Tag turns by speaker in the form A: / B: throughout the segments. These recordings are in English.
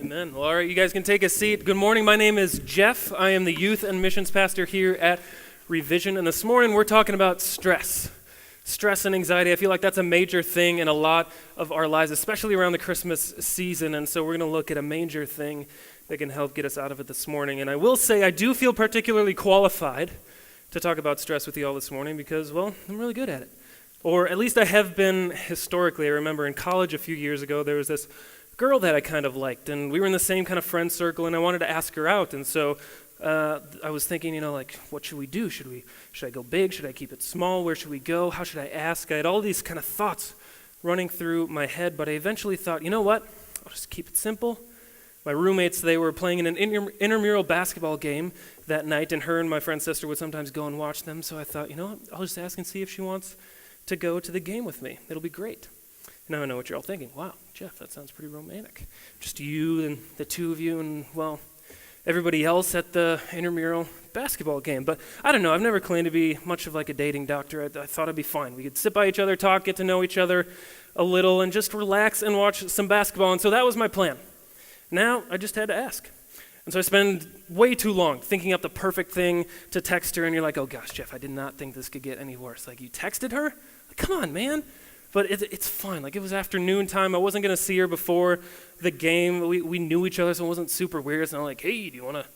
A: Amen. Well, all right, you guys can take a seat. Good morning. My name is Jeff. I am the youth and missions pastor here at Revision. And this morning we're talking about stress. Stress and anxiety. I feel like that's a major thing in a lot of our lives, especially around the Christmas season. And so we're going to look at a major thing that can help get us out of it this morning. And I will say I do feel particularly qualified to talk about stress with you all this morning because, well, I'm really good at it. Or at least I have been historically. I remember in college a few years ago there was this girl that I kind of liked, and we were in the same kind of friend circle, and I wanted to ask her out, and so I was thinking, what should we do? Should I go big? Should I keep it small? Where should we go? How should I ask? I had all these kind of thoughts running through my head, but I eventually thought, you know what? I'll just keep it simple. My roommates, they were playing in an intramural basketball game that night, and her and my friend's sister would sometimes go and watch them, so I thought, I'll just ask and see if she wants to go to the game with me. It'll be great. Now I know what you're all thinking. Wow, Jeff, that sounds pretty romantic. Just you and the two of you and, well, everybody else at the intramural basketball game. But I don't know. I've never claimed to be much of like a dating doctor. I thought it'd be fine. We could sit by each other, talk, get to know each other a little, and just relax and watch some basketball. And so that was my plan. Now I just had to ask. And so I spend way too long thinking up the perfect thing to text her, and you're like, oh gosh, Jeff, I did not think this could get any worse. Like, you texted her? Like, come on, man. But it's fine. Like, it was afternoon time. I wasn't going to see her before the game. We knew each other, so it wasn't super weird. So I'm like, hey, do you want to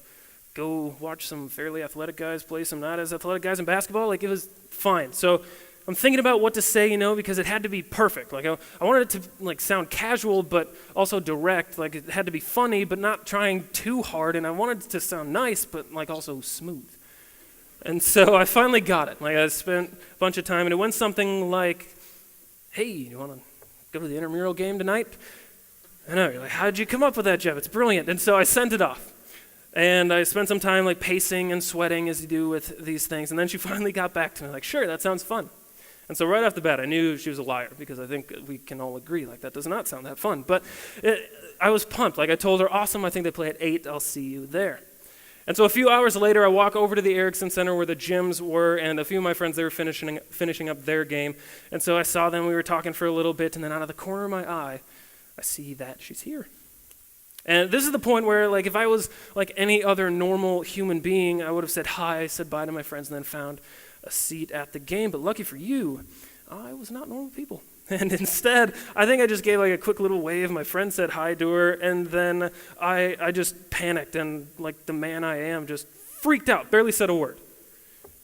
A: go watch some fairly athletic guys play some not as athletic guys in basketball? Like, it was fine. So I'm thinking about what to say, because it had to be perfect. Like, I wanted it to, sound casual, but also direct. Like, it had to be funny, but not trying too hard. And I wanted it to sound nice, but, also smooth. And so I finally got it. I spent a bunch of time, and it went something like, hey, you want to go to the intramural game tonight? I know, you're like, how did you come up with that, Jeff? It's brilliant. And so I sent it off. And I spent some time pacing and sweating as you do with these things. And then she finally got back to me, sure, that sounds fun. And so right off the bat, I knew she was a liar because I think we can all agree, that does not sound that fun. But I was pumped. I told her, awesome, I think they play at 8. I'll see you there. And so a few hours later, I walk over to the Erickson Center where the gyms were, and a few of my friends, they were finishing up their game. And so I saw them, we were talking for a little bit, and then out of the corner of my eye, I see that she's here. And this is the point where, if I was like any other normal human being, I would have said hi, said bye to my friends, and then found a seat at the game. But lucky for you, I was not normal people. And instead, I think I just gave a quick little wave. My friend said hi to her, and then I just panicked and, the man I am, just freaked out, barely said a word.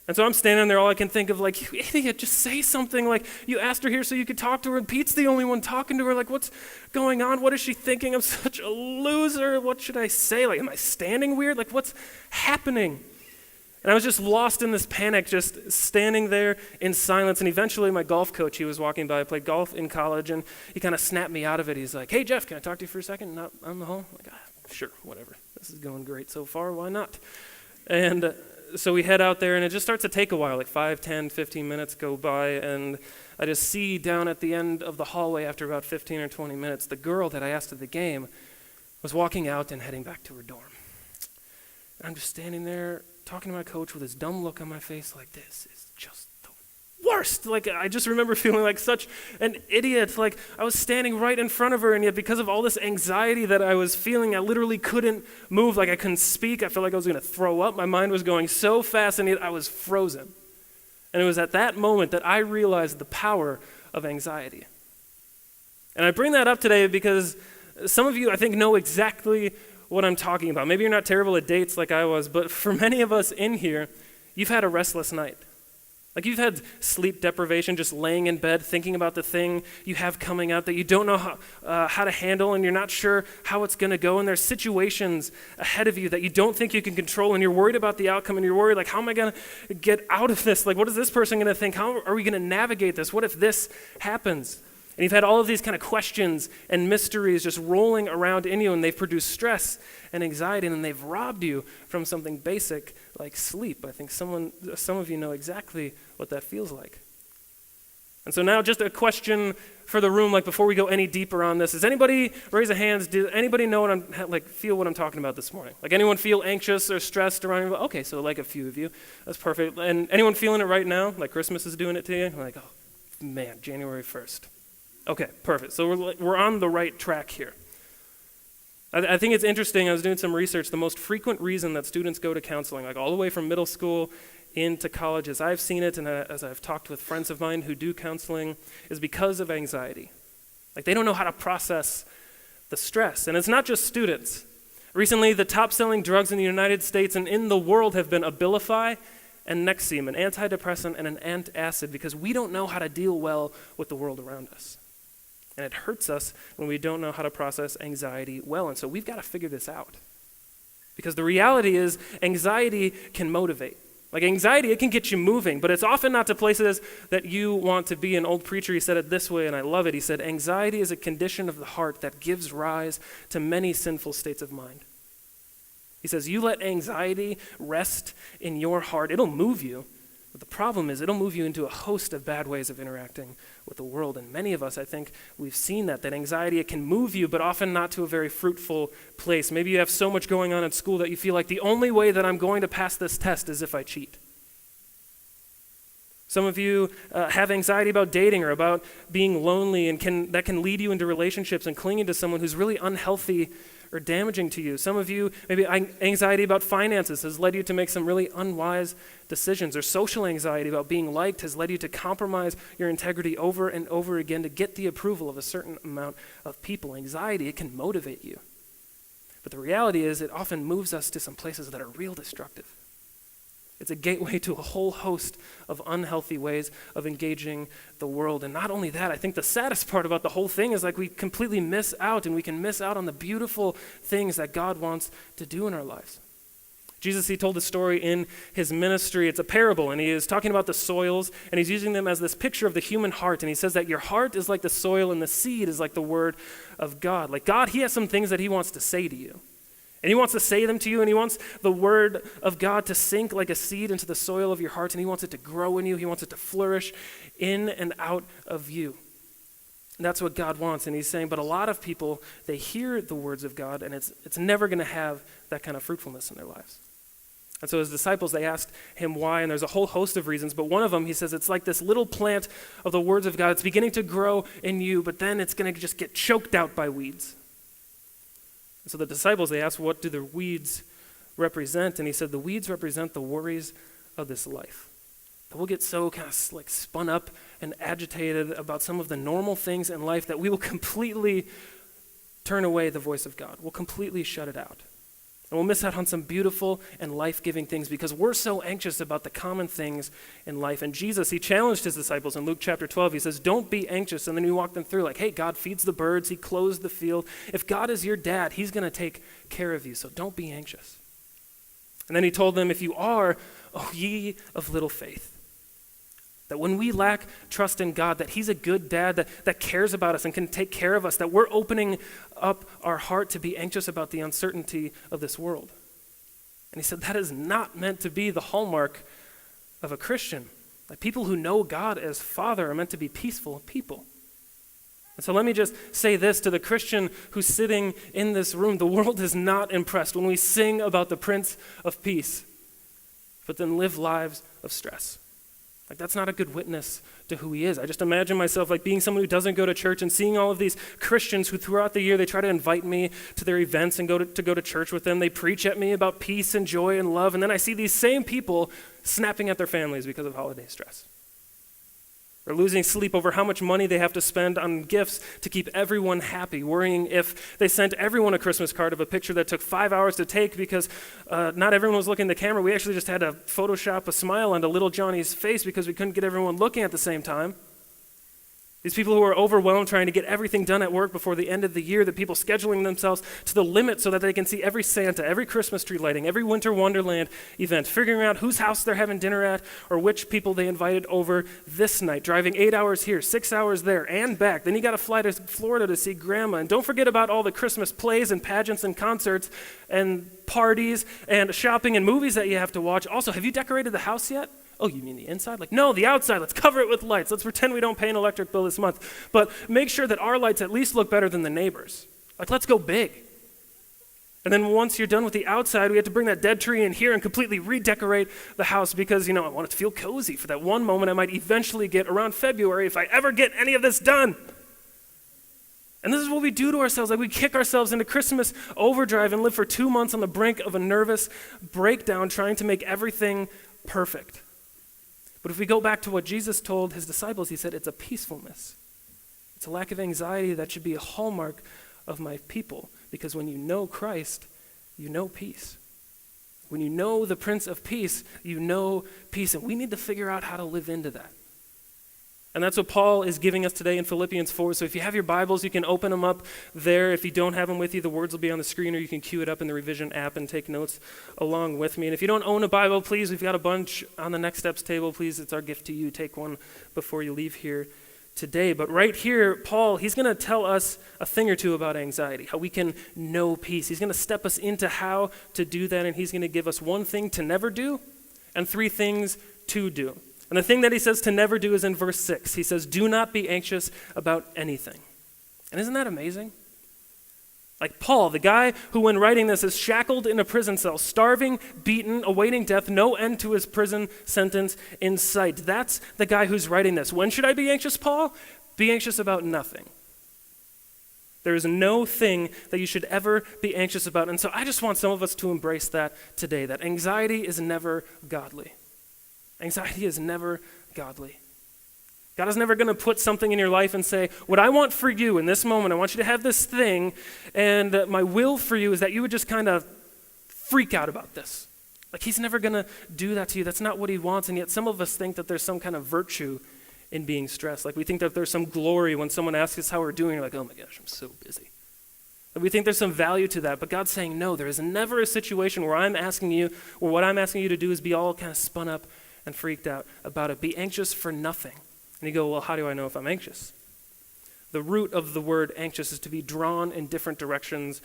A: And so I'm standing there, all I can think of, you idiot, just say something. You asked her here so you could talk to her, and Pete's the only one talking to her. What's going on? What is she thinking? I'm such a loser. What should I say? Am I standing weird? What's happening? And I was just lost in this panic, just standing there in silence. And eventually my golf coach, he was walking by. I played golf in college, and he kind of snapped me out of it. He's like, hey, Jeff, can I talk to you for a second? Not on the hall? Sure, whatever. This is going great so far. Why not? And so we head out there, and it just starts to take a while, 5, 10, 15 minutes go by. And I just see down at the end of the hallway after about 15 or 20 minutes, the girl that I asked at the game was walking out and heading back to her dorm. And I'm just standing there, talking to my coach with this dumb look on my face, this is just the worst. I just remember feeling such an idiot. I was standing right in front of her, and yet because of all this anxiety that I was feeling, I literally couldn't move. I couldn't speak. I felt like I was going to throw up. My mind was going so fast, and yet I was frozen. And it was at that moment that I realized the power of anxiety. And I bring that up today because some of you, I think, know exactly what I'm talking about. Maybe you're not terrible at dates like I was, but for many of us in here, you've had a restless night. You've had sleep deprivation, just laying in bed, thinking about the thing you have coming up that you don't know how to handle, and you're not sure how it's going to go, and there's situations ahead of you that you don't think you can control, and you're worried about the outcome, and you're worried, how am I going to get out of this? What is this person going to think? How are we going to navigate this? What if this happens? And you've had all of these kind of questions and mysteries just rolling around in you, and they've produced stress and anxiety, and they've robbed you from something basic like sleep. I think some of you know exactly what that feels like. And so now just a question for the room, before we go any deeper on this. Does anybody, raise a hand, does anybody know what I'm, feel what I'm talking about this morning? Anyone feel anxious or stressed around? Okay, so a few of you. That's perfect. And anyone feeling it right now? Christmas is doing it to you? Oh, man, January 1st. Okay, perfect. So we're on the right track here. I think it's interesting. I was doing some research. The most frequent reason that students go to counseling, like all the way from middle school into college, as I've seen it and as I've talked with friends of mine who do counseling, is because of anxiety. Like they don't know how to process the stress. And it's not just students. Recently, the top-selling drugs in the United States and in the world have been Abilify and Nexium, an antidepressant and an antacid, because we don't know how to deal well with the world around us. And it hurts us when we don't know how to process anxiety well. And so we've got to figure this out. Because the reality is anxiety can motivate. Like anxiety, it can get you moving, but it's often not to places that you want to be. An old preacher, he said it this way, and I love it. He said, anxiety is a condition of the heart that gives rise to many sinful states of mind. He says, you let anxiety rest in your heart, it'll move you. But the problem is it'll move you into a host of bad ways of interacting with the world. And many of us, I think, we've seen that anxiety, it can move you, but often not to a very fruitful place. Maybe you have so much going on at school that you feel like the only way that I'm going to pass this test is if I cheat. Some of you have anxiety about dating or about being lonely, and that can lead you into relationships and clinging to someone who's really unhealthy or damaging to you. Some of you, maybe anxiety about finances has led you to make some really unwise decisions, or social anxiety about being liked has led you to compromise your integrity over and over again to get the approval of a certain amount of people. Anxiety, it can motivate you. But the reality is it often moves us to some places that are real destructive. It's a gateway to a whole host of unhealthy ways of engaging the world. And not only that, I think the saddest part about the whole thing is like we completely miss out, and we can miss out on the beautiful things that God wants to do in our lives. Jesus, he told a story in his ministry. It's a parable, and he is talking about the soils, and he's using them as this picture of the human heart. And he says that your heart is like the soil, and the seed is like the word of God. Like God, he has some things that he wants to say to you. And he wants to say them to you, and he wants the word of God to sink like a seed into the soil of your heart, and he wants it to grow in you. He wants it to flourish in and out of you. And that's what God wants. And he's saying, but a lot of people, they hear the words of God, and it's never going to have that kind of fruitfulness in their lives. And so his disciples, they asked him why, and there's a whole host of reasons, but one of them, he says, it's like this little plant of the words of God. It's beginning to grow in you, but then it's going to just get choked out by weeds. So the disciples, they asked, what do the weeds represent? And he said, the weeds represent the worries of this life. That we'll get so kind of like spun up and agitated about some of the normal things in life that we will completely turn away the voice of God. We'll completely shut it out. And we'll miss out on some beautiful and life-giving things because we're so anxious about the common things in life. And Jesus, he challenged his disciples in Luke chapter 12. He says, don't be anxious. And then he walked them through like, hey, God feeds the birds. He clothes the field. If God is your dad, he's going to take care of you. So don't be anxious. And then he told them, if you are, oh, ye of little faith. That when we lack trust in God, that he's a good dad that cares about us and can take care of us, that we're opening up our heart to be anxious about the uncertainty of this world. And he said that is not meant to be the hallmark of a Christian. Like people who know God as Father are meant to be peaceful people. And so let me just say this to the Christian who's sitting in this room. The world is not impressed when we sing about the Prince of Peace, but then live lives of stress. Like that's not a good witness to who he is. I just imagine myself like being someone who doesn't go to church and seeing all of these Christians who throughout the year they try to invite me to their events and go to church with them. They preach at me about peace and joy and love, and then I see these same people snapping at their families because of holiday stress. Or losing sleep over how much money they have to spend on gifts to keep everyone happy, worrying if they sent everyone a Christmas card of a picture that took 5 hours to take because not everyone was looking at the camera. We actually just had to Photoshop a smile onto little Johnny's face because we couldn't get everyone looking at the same time. These people who are overwhelmed trying to get everything done at work before the end of the year, the people scheduling themselves to the limit so that they can see every Santa, every Christmas tree lighting, every Winter Wonderland event, figuring out whose house they're having dinner at or which people they invited over this night, driving 8 hours here, 6 hours there, and back. Then you got to fly to Florida to see Grandma. And don't forget about all the Christmas plays and pageants and concerts and parties and shopping and movies that you have to watch. Also, have you decorated the house yet? Oh, you mean the inside? Like, no, the outside. Let's cover it with lights. Let's pretend we don't pay an electric bill this month. But make sure that our lights at least look better than the neighbors. Like, let's go big. And then once you're done with the outside, we have to bring that dead tree in here and completely redecorate the house because, I want it to feel cozy for that one moment I might eventually get around February if I ever get any of this done. And this is what we do to ourselves. Like we kick ourselves into Christmas overdrive and live for 2 months on the brink of a nervous breakdown trying to make everything perfect. But if we go back to what Jesus told his disciples, he said it's a peacefulness. It's a lack of anxiety that should be a hallmark of my people. Because when you know Christ, you know peace. When you know the Prince of Peace, you know peace. And we need to figure out how to live into that. And that's what Paul is giving us today in Philippians 4. So if you have your Bibles, you can open them up there. If you don't have them with you, the words will be on the screen, or you can cue it up in the Revision app and take notes along with me. And if you don't own a Bible, please, we've got a bunch on the Next Steps table. Please, it's our gift to you. Take one before you leave here today. But right here, Paul, he's going to tell us a thing or two about anxiety, how we can know peace. He's going to step us into how to do that, and he's going to give us one thing to never do and 3 things to do. And the thing that he says to never do is in verse 6. He says, do not be anxious about anything. And isn't that amazing? Like Paul, the guy who when writing this is shackled in a prison cell, starving, beaten, awaiting death, no end to his prison sentence in sight. That's the guy who's writing this. When should I be anxious, Paul? Be anxious about nothing. There is no thing that you should ever be anxious about. And so I just want some of us to embrace that today, that anxiety is never godly. Anxiety is never godly. God is never going to put something in your life and say, what I want for you in this moment, I want you to have this thing, and my will for you is that you would just kind of freak out about this. Like he's never going to do that to you. That's not what he wants, and yet some of us think that there's some kind of virtue in being stressed. Like we think that there's some glory when someone asks us how we're doing, you're like, oh my gosh, I'm so busy. We think there's some value to that, but God's saying, no, there is never a situation where I'm asking you, or what I'm asking you to do is be all kind of spun up and freaked out about it. Be anxious for nothing. And you go, well, how do I know if I'm anxious? The root of the word anxious is to be drawn in different directions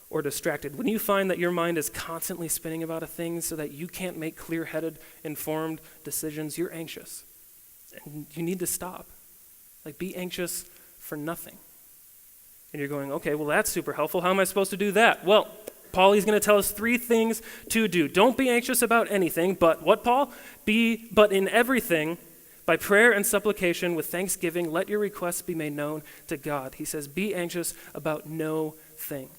A: or distracted. When you find that your mind is constantly spinning about a thing so that you can't make clear-headed, informed decisions, you're anxious. And you need to stop. Like, be anxious for nothing. And you're going, okay, well, that's super helpful. How am I supposed to do that? Well, Paul, he's going to tell us 3 things to do. Don't be anxious about anything, but what, Paul? But in everything, by prayer and supplication with thanksgiving, let your requests be made known to God. He says, be anxious about no thing.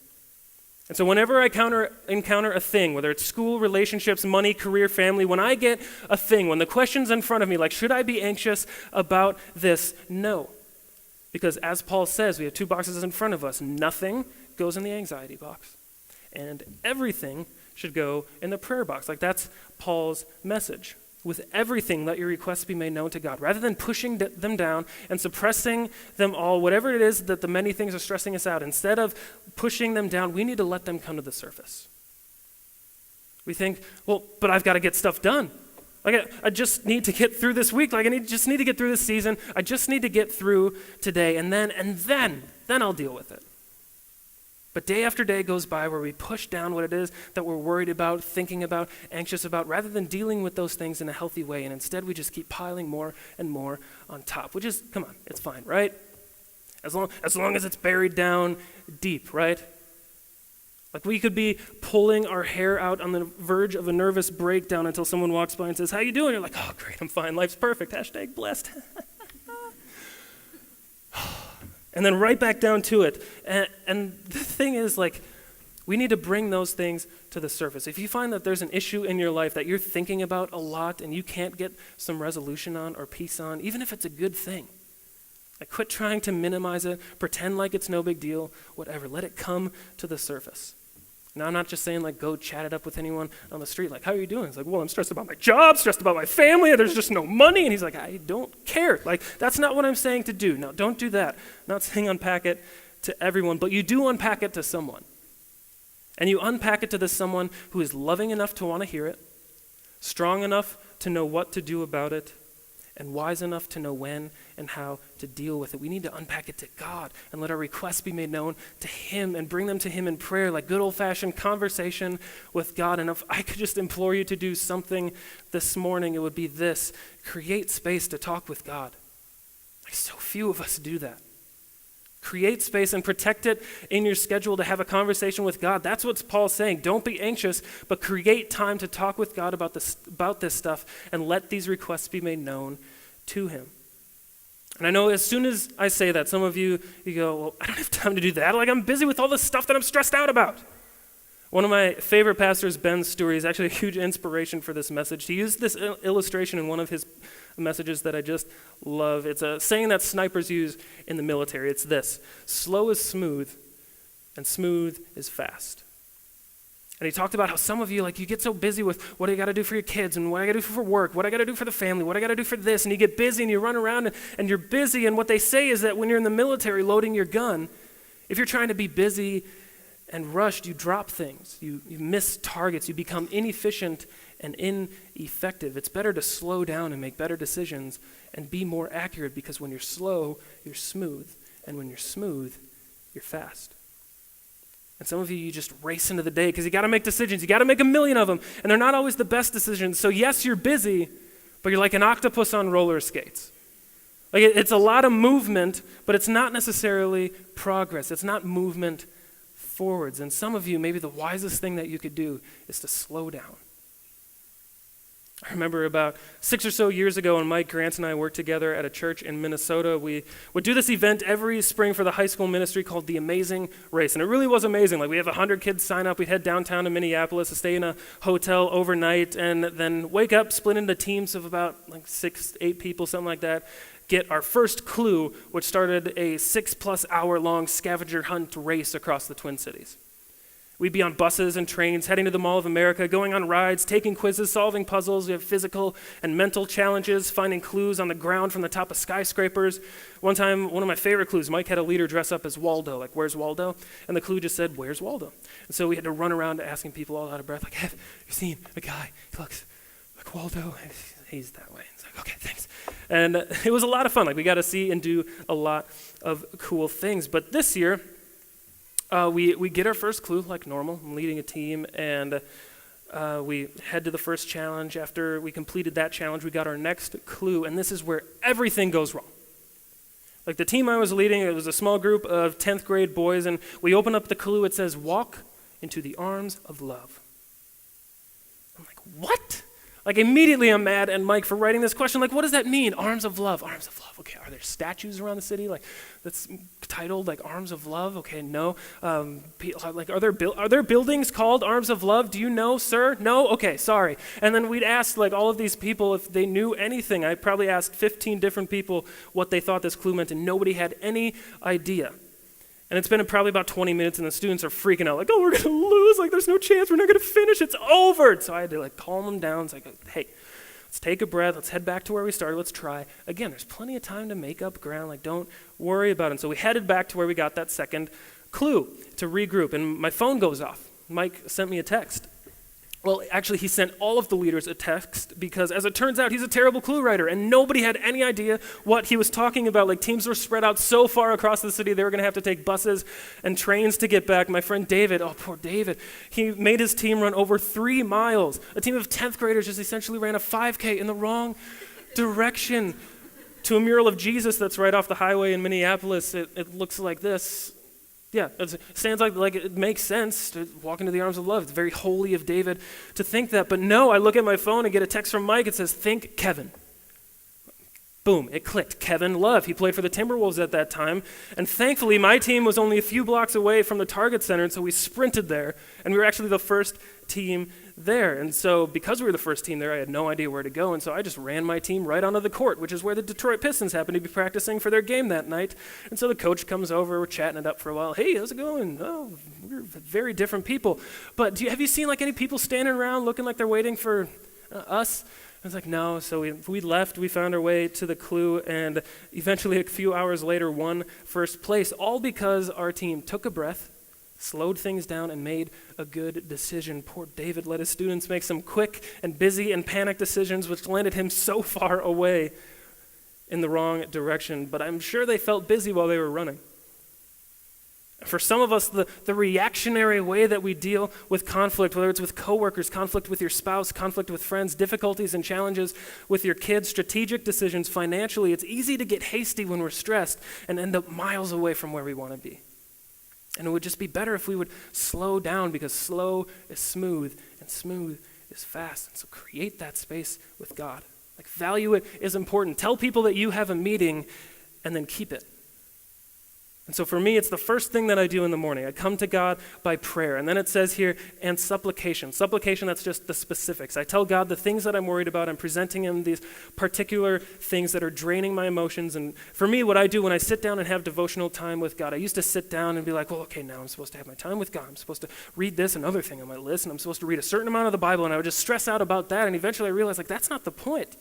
A: And so whenever I encounter a thing, whether it's school, relationships, money, career, family, when I get a thing, when the question's in front of me, like, should I be anxious about this? No. Because as Paul says, we have 2 boxes in front of us. Nothing goes in the anxiety box. And everything should go in the prayer box. Like that's Paul's message. With everything, let your requests be made known to God. Rather than pushing them down and suppressing them all, whatever it is that the many things are stressing us out, instead of pushing them down, we need to let them come to the surface. We think, well, but I've got to get stuff done. Like I just need to get through this week. Like just need to get through this season. I just need to get through today, and then I'll deal with it. But day after day goes by where we push down what it is that we're worried about, thinking about, anxious about, rather than dealing with those things in a healthy way. And instead we just keep piling more and more on top, which is, come on, it's fine, right? As long as it's buried down deep, right? Like we could be pulling our hair out on the verge of a nervous breakdown until someone walks by and says, how you doing? You're like, oh, great, I'm fine. Life's perfect. # blessed. And then right back down to it. And the thing is, like, we need to bring those things to the surface. If you find that there's an issue in your life that you're thinking about a lot and you can't get some resolution on or peace on, even if it's a good thing, like quit trying to minimize it, pretend like it's no big deal, whatever. Let it come to the surface. Now, I'm not just saying, like, go chat it up with anyone on the street. Like, how are you doing? It's like, well, I'm stressed about my job, stressed about my family, there's just no money. And he's like, I don't care. Like, that's not what I'm saying to do. No, don't do that. I'm not saying unpack it to everyone, but you do unpack it to someone. And you unpack it to this someone who is loving enough to want to hear it, strong enough to know what to do about it, and wise enough to know when and how to deal with it. We need to unpack it to God and let our requests be made known to Him and bring them to Him in prayer, like good old-fashioned conversation with God. And if I could just implore you to do something this morning, it would be this: create space to talk with God. Like, so few of us do that. Create space and protect it in your schedule to have a conversation with God. That's what Paul's saying. Don't be anxious, but create time to talk with God about this stuff and let these requests be made known to Him. And I know as soon as I say that, some of you go, well, I don't have time to do that. Like, I'm busy with all this stuff that I'm stressed out about. One of my favorite pastors, Ben Stewart, is actually a huge inspiration for this message. He used this illustration in one of his messages that I just love. It's a saying that snipers use in the military. It's this: slow is smooth, and smooth is fast. And he talked about how some of you, like, you get so busy with what do you got to do for your kids and what I got to do for work, what I got to do for the family, what I got to do for this, and you get busy and you run around and you're busy, and what they say is that when you're in the military loading your gun, if you're trying to be busy and rushed, you drop things, you miss targets, you become inefficient and ineffective. It's better to slow down and make better decisions and be more accurate, because when you're slow, you're smooth, and when you're smooth, you're fast. And some of you, you just race into the day because you got to make decisions. You got to make a million of them, and they're not always the best decisions. So yes, you're busy, but you're like an octopus on roller skates. Like, it's a lot of movement, but it's not necessarily progress. It's not movement forwards. And some of you, maybe the wisest thing that you could do is to slow down. I remember about 6 or so years ago when Mike Grant and I worked together at a church in Minnesota. We would do this event every spring for the high school ministry called The Amazing Race. And it really was amazing. Like, we have 100 kids sign up. We'd head downtown to Minneapolis to stay in a hotel overnight and then wake up, split into teams of about 6, 8 people, something like that. Get our first clue, which started a 6+ hour long scavenger hunt race across the Twin Cities. We'd be on buses and trains, heading to the Mall of America, going on rides, taking quizzes, solving puzzles. We have physical and mental challenges, finding clues on the ground from the top of skyscrapers. One time, one of my favorite clues, Mike had a leader dress up as Waldo, like, where's Waldo? And the clue just said, where's Waldo? And so we had to run around asking people all out of breath, like, have you seen a guy? He looks like Waldo. And he's that way. It's like, okay, thanks. And it was a lot of fun. Like, we got to see and do a lot of cool things. But this year, we get our first clue like normal. I'm leading a team, and we head to the first challenge. After we completed that challenge, we got our next clue, and this is where everything goes wrong. Like, the team I was leading, it was a small group of 10th grade boys, and we open up the clue. It says, walk into the arms of love. I'm like, what? Like, immediately I'm mad at Mike for writing this question. Like, what does that mean? Arms of love, arms of love. Okay, are there statues around the city like that's titled like Arms of Love? Okay, no. Like, are there buildings called Arms of Love? Do you know, sir? No? Okay, sorry. And then we'd ask like all of these people if they knew anything. I probably asked 15 different people what they thought this clue meant, and nobody had any idea. And it's been probably about 20 minutes, and the students are freaking out, like, oh, we're going to lose. Like, there's no chance. We're not going to finish. It's over. So I had to, like, calm them down. It's like, hey, let's take a breath. Let's head back to where we started. Let's try. Again, there's plenty of time to make up ground. Like, don't worry about it. And so we headed back to where we got that second clue to regroup. And my phone goes off. Mike sent me a text. Well, actually, he sent all of the leaders a text because, as it turns out, he's a terrible clue writer, and nobody had any idea what he was talking about. Like, teams were spread out so far across the city, they were going to have to take buses and trains to get back. My friend David, oh, poor David, he made his team run over 3 miles. A team of 10th graders just essentially ran a 5K in the wrong direction to a mural of Jesus that's right off the highway in Minneapolis. It looks like this. Yeah, it stands like it makes sense to walk into the arms of love. It's very holy of David to think that. But no, I look at my phone and get a text from Mike. It says, think Kevin. Boom, it clicked. Kevin Love. He played for the Timberwolves at that time. And thankfully, my team was only a few blocks away from the Target Center, and so we sprinted there. And we were actually the first team there. And so because we were the first team there, I had no idea where to go. And so I just ran my team right onto the court, which is where the Detroit Pistons happened to be practicing for their game that night. And so the coach comes over. We're chatting it up for a while. Hey, how's it going? Oh, we're very different people. But have you seen like any people standing around looking like they're waiting for us? I was like, no. So we left. We found our way to the clue, and eventually a few hours later won first place, all because our team took a breath, slowed things down, and made a good decision. Poor David let his students make some quick and busy and panicked decisions, which landed him so far away in the wrong direction. But I'm sure they felt busy while they were running. For some of us, the reactionary way that we deal with conflict, whether it's with coworkers, conflict with your spouse, conflict with friends, difficulties and challenges with your kids, strategic decisions financially, it's easy to get hasty when we're stressed and end up miles away from where we want to be. And it would just be better if we would slow down, because slow is smooth and smooth is fast. And so create that space with God. Like, value it is important. Tell people that you have a meeting and then keep it. And so for me, it's the first thing that I do in the morning. I come to God by prayer. And then it says here, and supplication. Supplication, that's just the specifics. I tell God the things that I'm worried about. I'm presenting him these particular things that are draining my emotions. And for me, what I do when I sit down and have devotional time with God, I used to sit down and be like, well, okay, now I'm supposed to have my time with God. I'm supposed to read this, another thing on my list, and I'm supposed to read a certain amount of the Bible. And I would just stress out about that. And eventually I realized, like, that's not the point.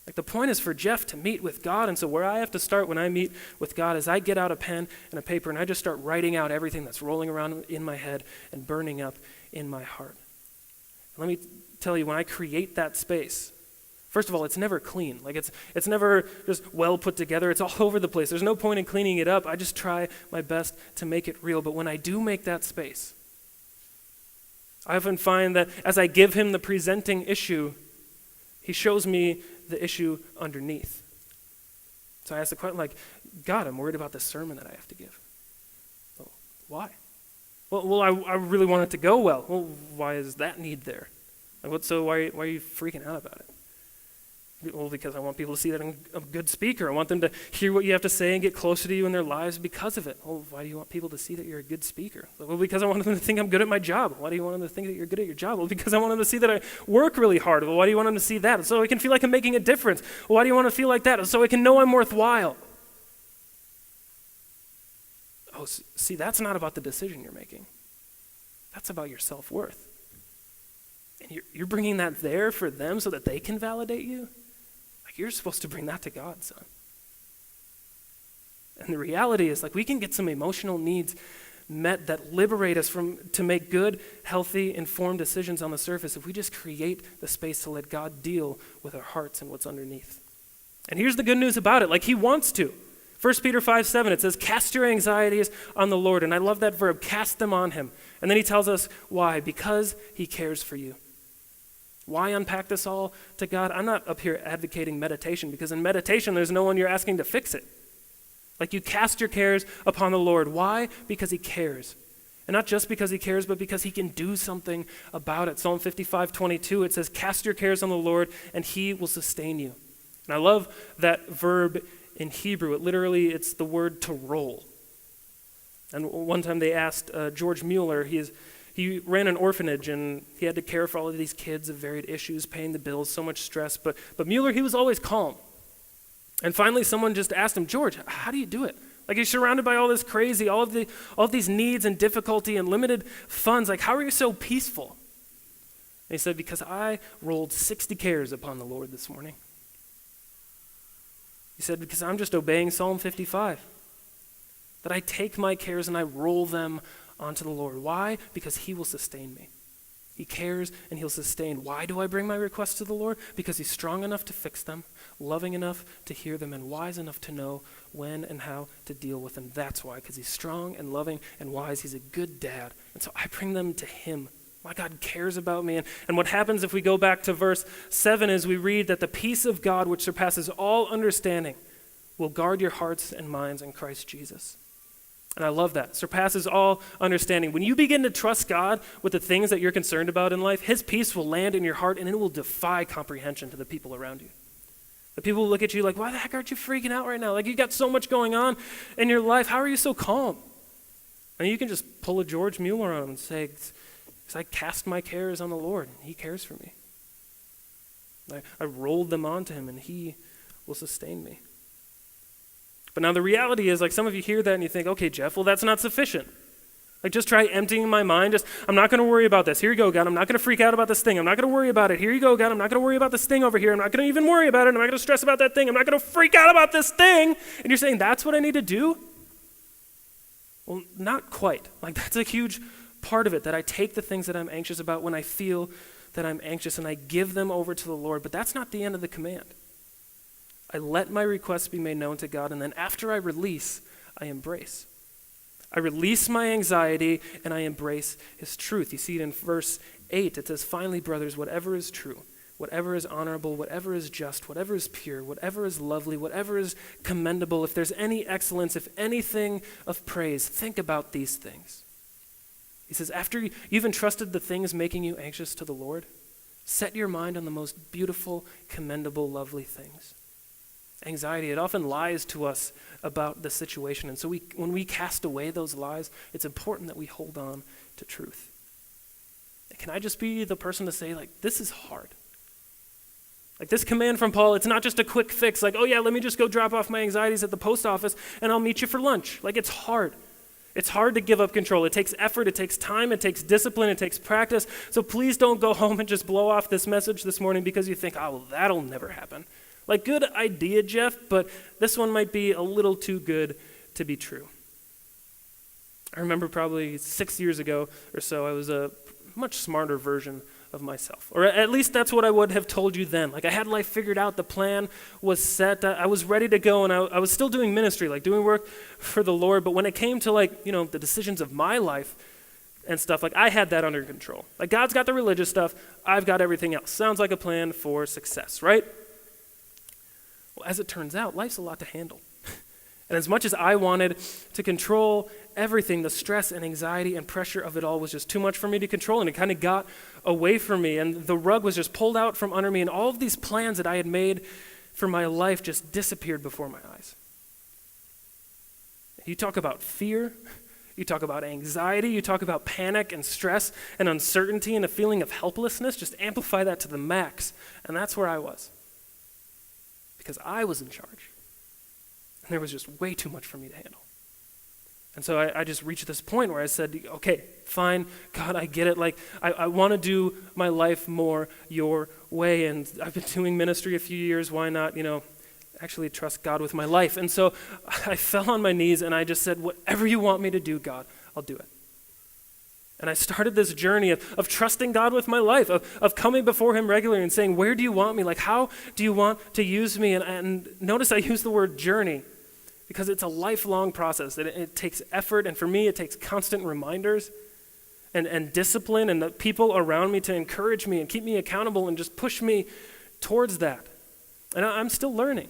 A: Like, the point is for Jeff to meet with God, and so where I have to start when I meet with God is I get out a pen and a paper and I just start writing out everything that's rolling around in my head and burning up in my heart. Let me tell you, when I create that space, first of all, it's never clean. Like, it's never just well put together. It's all over the place. There's no point in cleaning it up. I just try my best to make it real. But when I do make that space, I often find that as I give him the presenting issue, he shows me the issue underneath. So I asked the question, like, God, I'm worried about this sermon that I have to give. Well, why? Well, I really want it to go well. Well, why is that need there? Like, why are you freaking out about it? Well, because I want people to see that I'm a good speaker. I want them to hear what you have to say and get closer to you in their lives because of it. Well, why do you want people to see that you're a good speaker? Well, because I want them to think I'm good at my job. Why do you want them to think that you're good at your job? Well, because I want them to see that I work really hard. Well, why do you want them to see that? So I can feel like I'm making a difference. Well, why do you want to feel like that? So I can know I'm worthwhile. Oh, see, that's not about the decision you're making. That's about your self-worth. And you're bringing that there for them so that they can validate you? Like, you're supposed to bring that to God, son. And the reality is, like, we can get some emotional needs met that liberate us to make good, healthy, informed decisions on the surface if we just create the space to let God deal with our hearts and what's underneath. And here's the good news about it. Like, he wants to. 1 Peter 5:7, it says, cast your anxieties on the Lord. And I love that verb, cast them on him. And then he tells us why. Because he cares for you. Why unpack this all to God? I'm not up here advocating meditation, because in meditation, there's no one you're asking to fix it. Like, you cast your cares upon the Lord. Why? Because he cares. And not just because he cares, but because he can do something about it. Psalm 55:22, it says, cast your cares on the Lord, and he will sustain you. And I love that verb in Hebrew. It's the word to roll. And one time they asked George Mueller, he ran an orphanage, and he had to care for all of these kids of varied issues, paying the bills, so much stress. But Mueller, he was always calm. And finally, someone just asked him, George, how do you do it? Like, you're surrounded by all this crazy, all of these needs and difficulty and limited funds. Like, how are you so peaceful? And he said, because I rolled 60 cares upon the Lord this morning. He said, because I'm just obeying Psalm 55. That I take my cares and I roll them onto the Lord. Why? Because he will sustain me. He cares and he'll sustain. Why do I bring my requests to the Lord? Because he's strong enough to fix them, loving enough to hear them, and wise enough to know when and how to deal with them. That's why, because he's strong and loving and wise. He's a good dad. And so I bring them to him. My God cares about me. And what happens if we go back to verse 7 is we read that the peace of God, which surpasses all understanding, will guard your hearts and minds in Christ Jesus. And I love that. Surpasses all understanding. When you begin to trust God with the things that you're concerned about in life, his peace will land in your heart, and it will defy comprehension to the people around you. The people will look at you like, why the heck aren't you freaking out right now? Like, you got so much going on in your life. How are you so calm? And you can just pull a George Mueller on him and say, because I cast my cares on the Lord, and he cares for me. I rolled them onto him, and he will sustain me. But now the reality is, like, some of you hear that and you think, okay, Jeff, well, that's not sufficient. Like, just try emptying my mind. I'm not going to worry about this. Here you go, God. I'm not going to freak out about this thing. I'm not going to worry about it. Here you go, God. I'm not going to worry about this thing over here. I'm not going to even worry about it. I'm not going to stress about that thing. I'm not going to freak out about this thing. And you're saying, that's what I need to do? Well, not quite. Like, that's a huge part of it, that I take the things that I'm anxious about when I feel that I'm anxious and I give them over to the Lord. But that's not the end of the command. I let my requests be made known to God, and then after I release, I embrace. I release my anxiety, and I embrace his truth. You see it in verse 8. It says, finally, brothers, whatever is true, whatever is honorable, whatever is just, whatever is pure, whatever is lovely, whatever is commendable, if there's any excellence, if anything of praise, think about these things. He says, after you've entrusted the things making you anxious to the Lord, set your mind on the most beautiful, commendable, lovely things. Anxiety, it often lies to us about the situation. And so when we cast away those lies, it's important that we hold on to truth. Can I just be the person to say, like, this is hard? Like this command from Paul, it's not just a quick fix, like, oh yeah, let me just go drop off my anxieties at the post office and I'll meet you for lunch. Like, it's hard. It's hard to give up control. It takes effort, it takes time, it takes discipline, it takes practice. So please don't go home and just blow off this message this morning because you think, oh, well, that'll never happen. Like, good idea, Jeff, but this one might be a little too good to be true. I remember probably 6 years ago or so, I was a much smarter version of myself. Or at least that's what I would have told you then. Like, I had life figured out, the plan was set, I was ready to go, and I was still doing ministry, like doing work for the Lord, but when it came to the decisions of my life and stuff, like I had that under control. Like, God's got the religious stuff, I've got everything else. Sounds like a plan for success, right? Well, as it turns out, life's a lot to handle. And as much as I wanted to control everything, the stress and anxiety and pressure of it all was just too much for me to control, and it kind of got away from me, and the rug was just pulled out from under me, and all of these plans that I had made for my life just disappeared before my eyes. You talk about fear, you talk about anxiety, you talk about panic and stress and uncertainty and a feeling of helplessness, just amplify that to the max, and that's where I was. Because I was in charge. And there was just way too much for me to handle. And so I just reached this point where I said, okay, fine, God, I get it. Like, I want to do my life more your way. And I've been doing ministry a few years. Why not, actually trust God with my life? And so I fell on my knees and I just said, whatever you want me to do, God, I'll do it. And I started this journey of trusting God with my life, of coming before him regularly and saying, where do you want me? Like, how do you want to use me? And notice I use the word journey because it's a lifelong process. It takes effort, and for me, it takes constant reminders and discipline and the people around me to encourage me and keep me accountable and just push me towards that. And I'm still learning.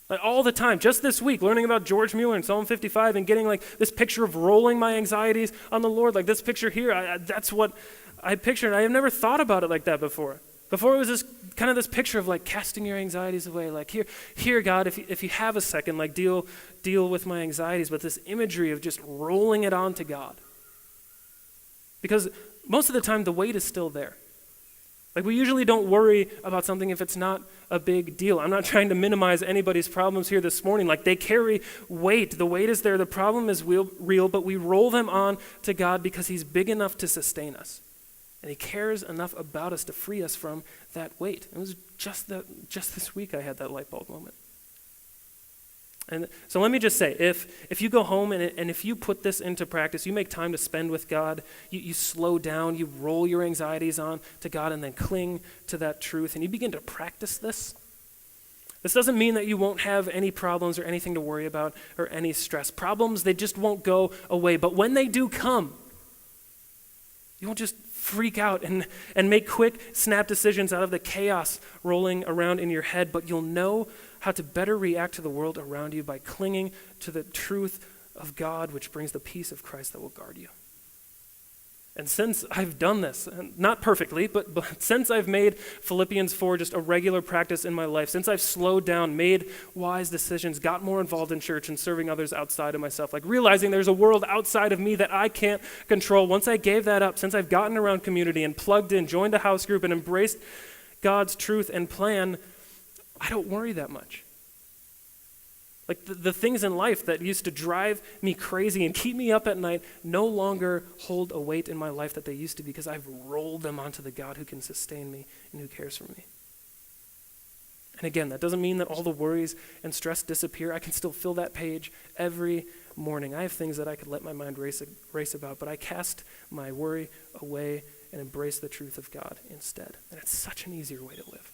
A: Like, all the time, just this week, learning about George Mueller and Psalm 55 and getting like this picture of rolling my anxieties on the Lord, like this picture here, that's what I pictured. I have never thought about it like that before. Before it was this kind of this picture of like casting your anxieties away, like here, God, if you have a second, like deal with my anxieties, but this imagery of just rolling it onto God. Because most of the time, the weight is still there. Like, we usually don't worry about something if it's not a big deal. I'm not trying to minimize anybody's problems here this morning. Like, they carry weight. The weight is there. The problem is real, but we roll them on to God because he's big enough to sustain us. And he cares enough about us to free us from that weight. It was just this week I had that light bulb moment. And so let me just say, if you go home and if you put this into practice, you make time to spend with God, you slow down, you roll your anxieties on to God and then cling to that truth, and you begin to practice this. This doesn't mean that you won't have any problems or anything to worry about or any stress. Problems, they just won't go away. But when they do come, you won't just freak out and make quick, snap decisions out of the chaos rolling around in your head, but you'll know how to better react to the world around you by clinging to the truth of God, which brings the peace of Christ that will guard you. And since I've done this, not perfectly, but since I've made Philippians 4 just a regular practice in my life, since I've slowed down, made wise decisions, got more involved in church and serving others outside of myself, like realizing there's a world outside of me that I can't control, once I gave that up, since I've gotten around community and plugged in, joined a house group and embraced God's truth and plan, I don't worry that much. Like the things in life that used to drive me crazy and keep me up at night no longer hold a weight in my life that they used to because I've rolled them onto the God who can sustain me and who cares for me. And again, that doesn't mean that all the worries and stress disappear. I can still fill that page every morning. I have things that I could let my mind race about, but I cast my worry away and embrace the truth of God instead. And it's such an easier way to live.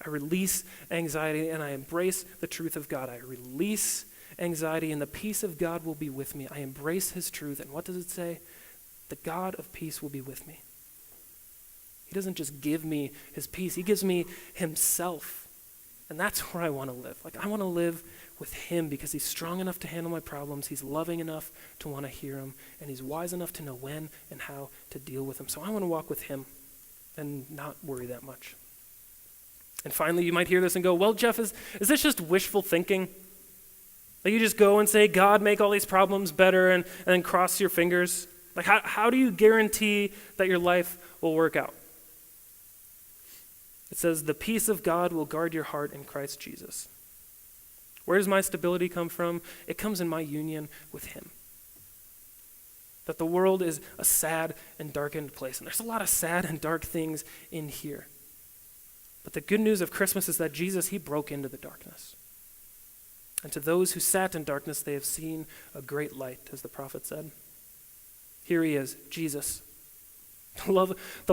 A: I release anxiety and I embrace the truth of God. I release anxiety and the peace of God will be with me. I embrace his truth. And what does it say? The God of peace will be with me. He doesn't just give me his peace. He gives me himself. And that's where I want to live. Like, I want to live with him because he's strong enough to handle my problems. He's loving enough to want to hear him. And he's wise enough to know when and how to deal with them. So I want to walk with him and not worry that much. And finally, you might hear this and go, well, Jeff, is this just wishful thinking? Like you just go and say, God, make all these problems better, and then cross your fingers? Like how do you guarantee that your life will work out? It says, the peace of God will guard your heart in Christ Jesus. Where does my stability come from? It comes in my union with him. That the world is a sad and darkened place. And there's a lot of sad and dark things in here. But the good news of Christmas is that Jesus, he broke into the darkness. And to those who sat in darkness, they have seen a great light, as the prophet said. Here he is, Jesus. The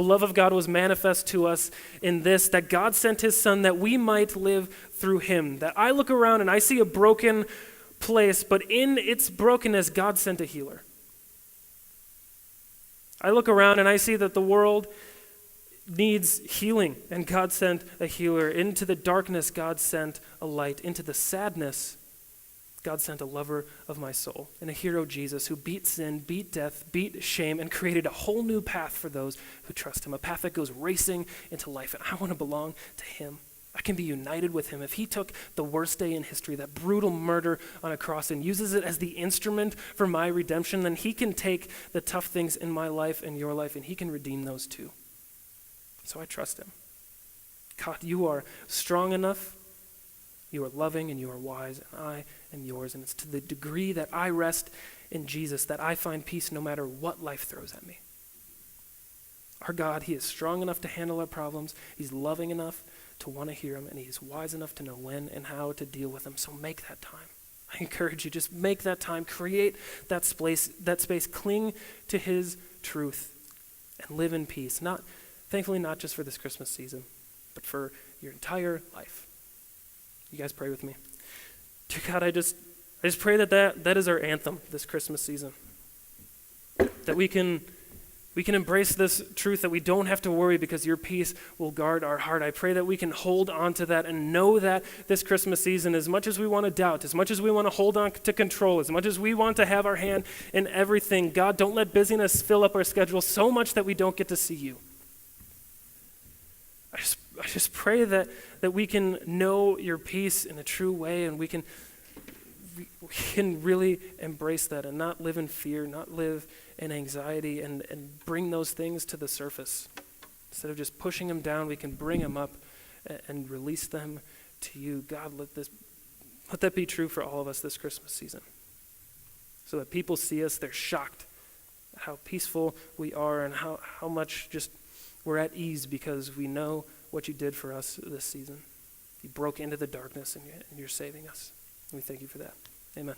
A: love of God was manifest to us in this, that God sent his son that we might live through him. That I look around and I see a broken place, but in its brokenness, God sent a healer. I look around and I see that the world needs healing, and God sent a healer. Into the darkness, God sent a light. Into the sadness, God sent a lover of my soul, and a hero, Jesus, who beat sin, beat death, beat shame, and created a whole new path for those who trust him, a path that goes racing into life. And I want to belong to him. I can be united with him. If he took the worst day in history, that brutal murder on a cross, and uses it as the instrument for my redemption, then he can take the tough things in my life and your life, and he can redeem those too. So I trust him. God, you are strong enough, you are loving, and you are wise, and I am yours. And it's to the degree that I rest in Jesus that I find peace no matter what life throws at me. Our God, he is strong enough to handle our problems. He's loving enough to want to hear him, and he's wise enough to know when and how to deal with them. So make that time. I encourage you, just make that time. Create that space. Cling to his truth and live in peace. Thankfully, not just for this Christmas season, but for your entire life. You guys pray with me. Dear God, I just pray that is our anthem this Christmas season. That we can embrace this truth that we don't have to worry because your peace will guard our heart. I pray that we can hold on to that and know that this Christmas season, as much as we want to doubt, as much as we want to hold on to control, as much as we want to have our hand in everything, God, don't let busyness fill up our schedule so much that we don't get to see you. I just pray that we can know your peace in a true way, and we can really embrace that and not live in fear, not live in anxiety, and bring those things to the surface. Instead of just pushing them down, we can bring them up and release them to you. God, let that be true for all of us this Christmas season. So that people see us, they're shocked at how peaceful we are and how much just we're at ease because we know what you did for us this season. You broke into the darkness and you're saving us. And we thank you for that. Amen.